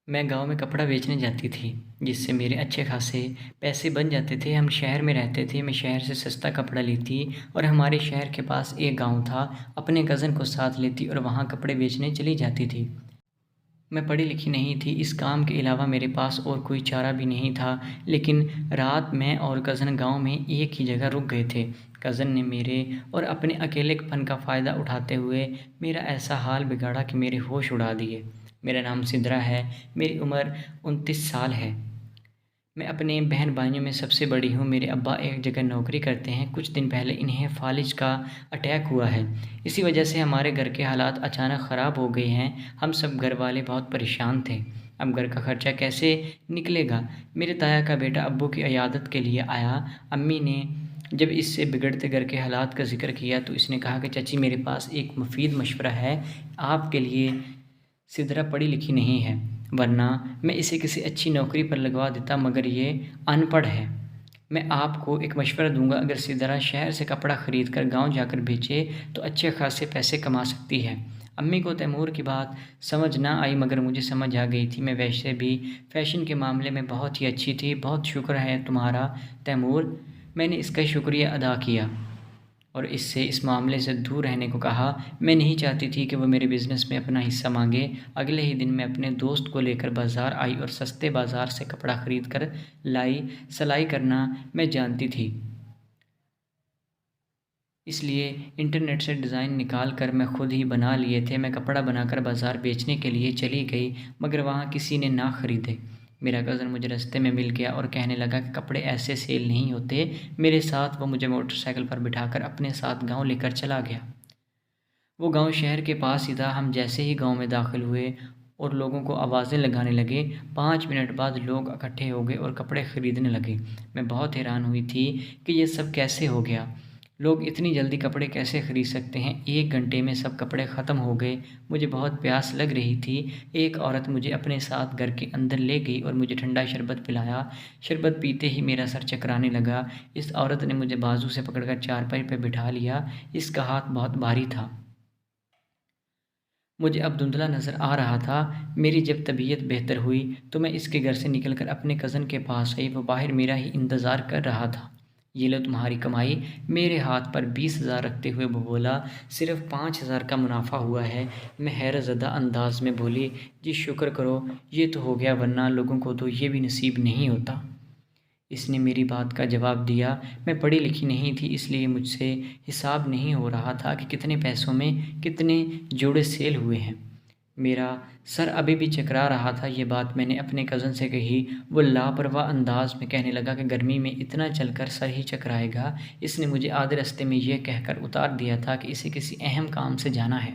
मैं गाँव में कपड़ा बेचने जाती थी, जिससे मेरे अच्छे खासे पैसे बन जाते थे। हम शहर में रहते थे, मैं शहर से सस्ता कपड़ा लेती और हमारे शहर के पास एक गाँव था, अपने कज़न को साथ लेती और वहाँ कपड़े बेचने चली जाती थी। मैं पढ़ी-लिखी नहीं थी, इस काम के अलावा मेरे पास और कोई चारा भी नहीं था, लेकिन रात मैं और कज़न गाँव में एक ही जगह रुक गए थे। कज़न ने मेरे और अपने अकेलेपन का फ़ायदा उठाते हुए मेरा ऐसा हाल बिगाड़ा कि मेरे होश उड़ा दिए। मेरा नाम सिद्रा है, मेरी उम्र 29 साल है। मैं अपने बहन-भाइयों में सबसे बड़ी हूँ। मेरे अब्बा एक जगह नौकरी करते हैं। कुछ दिन पहले इन्हें फ़ालिज का अटैक हुआ है। इसी वजह से हमारे घर के हालात अचानक ख़राब हो गए हैं। हम सब घरवाले बहुत परेशान थे। अब घर का खर्चा कैसे निकलेगा? मेरे ताया का बेटा अब्बू की इयादत के लिए आया। अम्मी ने जब इससे बिगड़ते घर के हालात का ज़िक्र किया तो इसने कहा कि चाची मेरे पास एक मुफ़ीद मशवरा है आपके लिए। सिद्रा पढ़ी-लिखी नहीं है, वरना मैं इसे किसी अच्छी नौकरी पर लगवा देता मगर ये अनपढ़ है। मैं आपको एक मशवरा दूँगा अगर सिद्रा शहर से कपड़ा ख़रीद कर गाँव जाकर बेचे तो अच्छे खासे पैसे कमा सकती है। अम्मी को तैमूर की बात समझ ना आई मगर मुझे समझ आ गई थी। मैं वैसे भी फ़ैशन के मामले में बहुत ही अच्छी थी। बहुत शुक्र है तुम्हारा तैमूर। मैंने इसका शुक्रिया अदा किया और इससे इस मामले से दूर रहने को कहा। मैं नहीं चाहती थी कि वो मेरे बिज़नेस में अपना हिस्सा मांगे। अगले ही दिन मैं अपने दोस्त को लेकर बाज़ार आई और सस्ते बाज़ार से कपड़ा ख़रीद कर लाई। सिलाई करना मैं जानती थी, इसलिए इंटरनेट से डिज़ाइन निकाल कर मैं खुद ही बना लिए थे। मैं कपड़ा बनाकर बाज़ार बेचने के लिए चली गई मगर वहाँ किसी ने ना ख़रीदे। मेरा कज़न मुझे रास्ते में मिल गया और कहने लगा कि कपड़े ऐसे सेल नहीं होते। मेरे साथ वो मुझे मोटरसाइकिल पर बिठाकर अपने साथ गाँव लेकर चला गया। वो गाँव शहर के पास ही था। हम जैसे ही गाँव में दाखिल हुए और लोगों को आवाज़ें लगाने लगे, 5 मिनट बाद लोग इकट्ठे हो गए और कपड़े खरीदने लगे। मैं बहुत हैरान हुई थी कि ये सब कैसे हो गया। लोग इतनी जल्दी कपड़े कैसे खरीद सकते हैं? 1 घंटे में सब कपड़े ख़त्म हो गए। मुझे बहुत प्यास लग रही थी। एक औरत मुझे अपने साथ घर के अंदर ले गई और मुझे ठंडा शरबत पिलाया। शरबत पीते ही मेरा सर चकराने लगा। इस औरत ने मुझे बाजू से पकड़कर चारपाई पे बिठा लिया। इसका हाथ बहुत भारी था। मुझे अब धुंधला नज़र आ रहा था। मेरी जब तबीयत बेहतर हुई तो मैं इसके घर से निकलकर अपने कज़न के पास आई। वो बाहर मेरा ही इंतज़ार कर रहा था। ये लो तुम्हारी कमाई। मेरे हाथ पर 20,000 रखते हुए वो बोला, सिर्फ़ 5,000 का मुनाफा हुआ है। मैं हैरतज़दा अंदाज़ में बोली, जी शुक्र करो ये तो हो गया वरना लोगों को तो ये भी नसीब नहीं होता। इसने मेरी बात का जवाब दिया, मैं पढ़ी लिखी नहीं थी इसलिए मुझसे हिसाब नहीं हो रहा था कि कितने पैसों में कितने जोड़े सेल हुए हैं। मेरा सर अभी भी चकरा रहा था। ये बात मैंने अपने कज़न से कही। वो लापरवाह अंदाज में कहने लगा कि गर्मी में इतना चलकर सर ही चकराएगा। इसने मुझे आधे रास्ते में यह कहकर उतार दिया था कि इसे किसी अहम काम से जाना है।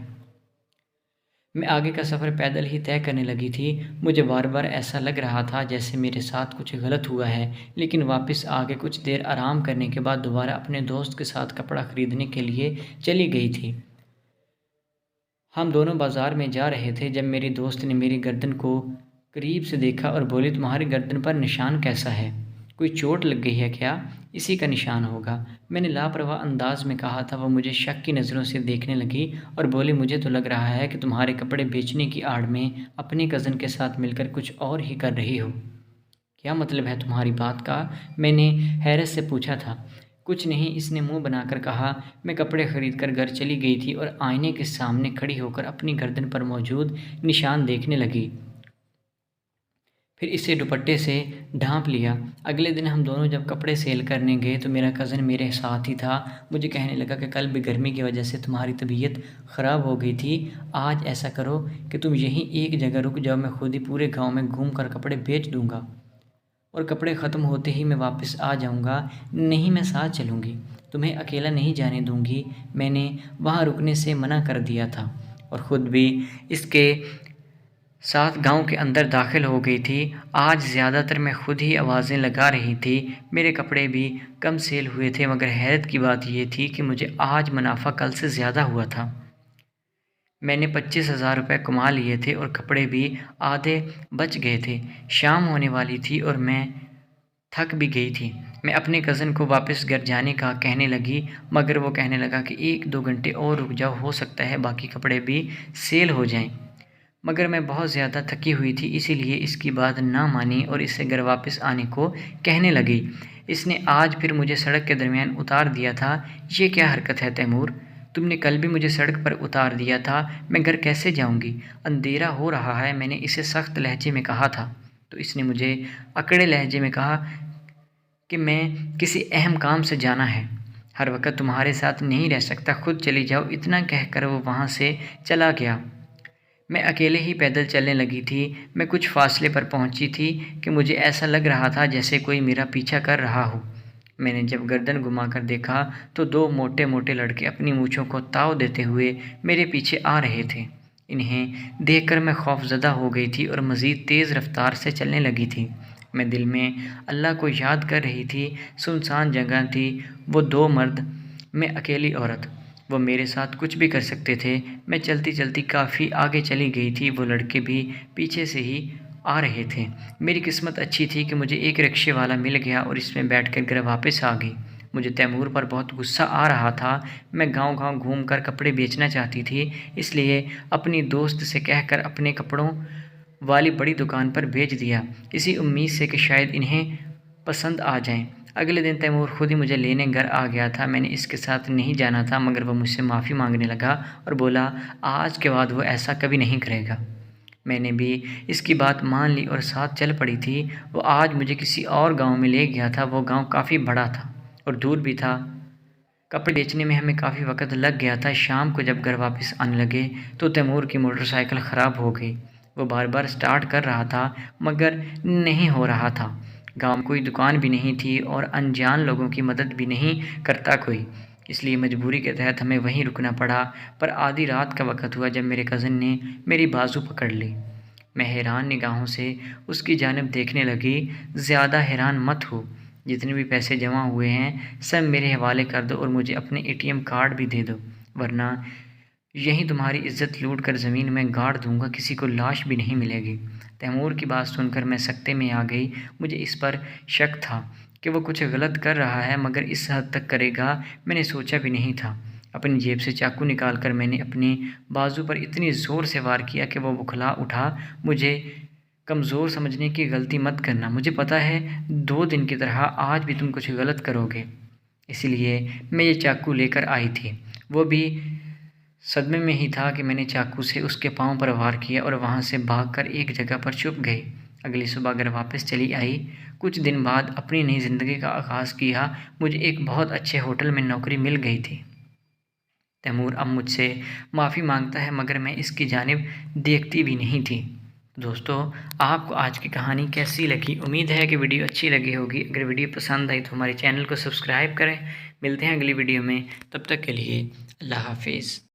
मैं आगे का सफ़र पैदल ही तय करने लगी थी। मुझे बार-बार ऐसा लग रहा था जैसे मेरे साथ कुछ गलत हुआ है, लेकिन वापस आके कुछ देर आराम करने के बाद दोबारा अपने दोस्त के साथ कपड़ा खरीदने के लिए चली गई थी। हम दोनों बाज़ार में जा रहे थे जब मेरी दोस्त ने मेरी गर्दन को करीब से देखा और बोली, तुम्हारी गर्दन पर निशान कैसा है? कोई चोट लग गई है क्या? इसी का निशान होगा। मैंने लापरवाह अंदाज में कहा था। वो मुझे शक की नज़रों से देखने लगी और बोली, मुझे तो लग रहा है कि तुम्हारे कपड़े बेचने की आड़ में अपने कज़न के साथ मिलकर कुछ और ही कर रही हो। क्या मतलब है तुम्हारी बात का? मैंने हैरत से पूछा था। कुछ नहीं, इसने मुंह बनाकर कहा। मैं कपड़े खरीद कर घर चली गई थी और आईने के सामने खड़ी होकर अपनी गर्दन पर मौजूद निशान देखने लगी। फिर इसे दुपट्टे से ढाँप लिया। अगले दिन हम दोनों जब कपड़े सेल करने गए तो मेरा कज़न मेरे साथ ही था। मुझे कहने लगा कि कल भी गर्मी की वजह से तुम्हारी तबीयत ख़राब हो गई थी। आज ऐसा करो कि तुम यहीं एक जगह रुक जाओ, मैं खुद ही पूरे गाँव में घूम कर कपड़े बेच दूँगा और कपड़े ख़त्म होते ही मैं वापस आ जाऊँगा। नहीं, मैं साथ चलूँगी, तुम्हें अकेला नहीं जाने दूँगी। मैंने वहाँ रुकने से मना कर दिया था और ख़ुद भी इसके साथ गांव के अंदर दाखिल हो गई थी। आज ज़्यादातर मैं खुद ही आवाज़ें लगा रही थी। मेरे कपड़े भी कम सेल हुए थे मगर हैरत की बात यह थी कि मुझे आज मुनाफा कल से ज़्यादा हुआ था। मैंने 25,000 रुपये कमा लिए थे और कपड़े भी आधे बच गए थे। शाम होने वाली थी और मैं थक भी गई थी। मैं अपने कज़न को वापस घर जाने का कहने लगी मगर वो कहने लगा कि 1-2 घंटे और रुक जाओ, हो सकता है बाकी कपड़े भी सेल हो जाएं। मगर मैं बहुत ज़्यादा थकी हुई थी, इसीलिए इसकी बात ना मानी और इससे घर वापस आने को कहने लगी। इसने आज फिर मुझे सड़क के दरमियान उतार दिया था। ये क्या हरकत है तैमूर? तुमने कल भी मुझे सड़क पर उतार दिया था, मैं घर कैसे जाऊंगी? अंधेरा हो रहा है, मैंने इसे सख्त लहजे में कहा था। तो इसने मुझे अकड़े लहजे में कहा कि मैं किसी अहम काम से जाना है, हर वक्त तुम्हारे साथ नहीं रह सकता, खुद चली जाओ। इतना कहकर वो वहाँ से चला गया। मैं अकेले ही पैदल चलने लगी थी। मैं कुछ फासले पर पहुंची थी कि मुझे ऐसा लग रहा था जैसे कोई मेरा पीछा कर रहा हो। मैंने जब गर्दन घुमाकर देखा तो दो मोटे मोटे लड़के अपनी मूँछों को ताव देते हुए मेरे पीछे आ रहे थे। इन्हें देखकर मैं खौफज़दा हो गई थी और मज़ीद तेज़ रफ्तार से चलने लगी थी। मैं दिल में अल्लाह को याद कर रही थी। सुनसान जगह थी, वो दो मर्द, मैं अकेली औरत। वो मेरे साथ कुछ भी कर सकते थे। मैं चलती चलती काफ़ी आगे चली गई थी, वो लड़के भी पीछे से ही आ रहे थे। मेरी किस्मत अच्छी थी कि मुझे एक रिक्शे वाला मिल गया और इसमें बैठकर घर वापस आ गई। मुझे तैमूर पर बहुत गुस्सा आ रहा था। मैं गांव-गांव घूमकर कपड़े बेचना चाहती थी, इसलिए अपनी दोस्त से कहकर अपने कपड़ों वाली बड़ी दुकान पर भेज दिया, इसी उम्मीद से कि शायद इन्हें पसंद आ जाएं। अगले दिन तैमूर खुद ही मुझे लेने घर आ गया था। मैंने इसके साथ नहीं जाना था, मगर वह मुझसे माफ़ी मांगने लगा और बोला आज के बाद वो ऐसा कभी नहीं करेगा। मैंने भी इसकी बात मान ली और साथ चल पड़ी थी। वो आज मुझे किसी और गांव में ले गया था। वो गांव काफ़ी बड़ा था और दूर भी था। कपड़े बेचने में हमें काफ़ी वक्त लग गया था। शाम को जब घर वापस आने लगे तो तैमूर की मोटरसाइकिल ख़राब हो गई। वो बार बार स्टार्ट कर रहा था मगर नहीं हो रहा था। गांव में कोई दुकान भी नहीं थी और अनजान लोगों की मदद भी नहीं करता कोई, इसलिए मजबूरी के तहत हमें वहीं रुकना पड़ा। पर आधी रात का वक्त हुआ जब मेरे कज़न ने मेरी बाजू पकड़ ली। मैं हैरान निगाहों से उसकी जानिब देखने लगी। ज़्यादा हैरान मत हो, जितने भी पैसे जमा हुए हैं सब मेरे हवाले कर दो और मुझे अपने एटीएम कार्ड भी दे दो, वरना यहीं तुम्हारी इज्जत लूट कर ज़मीन में गाड़ दूंगा, किसी को लाश भी नहीं मिलेगी। तैमूर की बात सुनकर मैं सकते में आ गई। मुझे इस पर शक था कि वो कुछ गलत कर रहा है, मगर इस हद तक करेगा मैंने सोचा भी नहीं था। अपनी जेब से चाकू निकालकर मैंने अपनी बाजू पर इतनी ज़ोर से वार किया कि वो बुखला उठा। मुझे कमज़ोर समझने की गलती मत करना, मुझे पता है 2 दिन की तरह आज भी तुम कुछ गलत करोगे, इसलिए मैं ये चाकू लेकर आई थी। वो भी सदमे में ही था कि मैंने चाकू से उसके पाँव पर वार किया और वहाँ से भागकर एक जगह पर छुप गई। अगली सुबह घर वापस चली आई। कुछ दिन बाद अपनी नई ज़िंदगी का आगाज़ किया। मुझे एक बहुत अच्छे होटल में नौकरी मिल गई थी। तैमूर अब मुझसे माफ़ी मांगता है, मगर मैं इसकी जानिब देखती भी नहीं थी। दोस्तों, आपको आज की कहानी कैसी लगी? उम्मीद है कि वीडियो अच्छी लगी होगी। अगर वीडियो पसंद आई तो हमारे चैनल को सब्सक्राइब करें। मिलते हैं अगली वीडियो में, तब तक के लिए अल्लाह हाफिज़।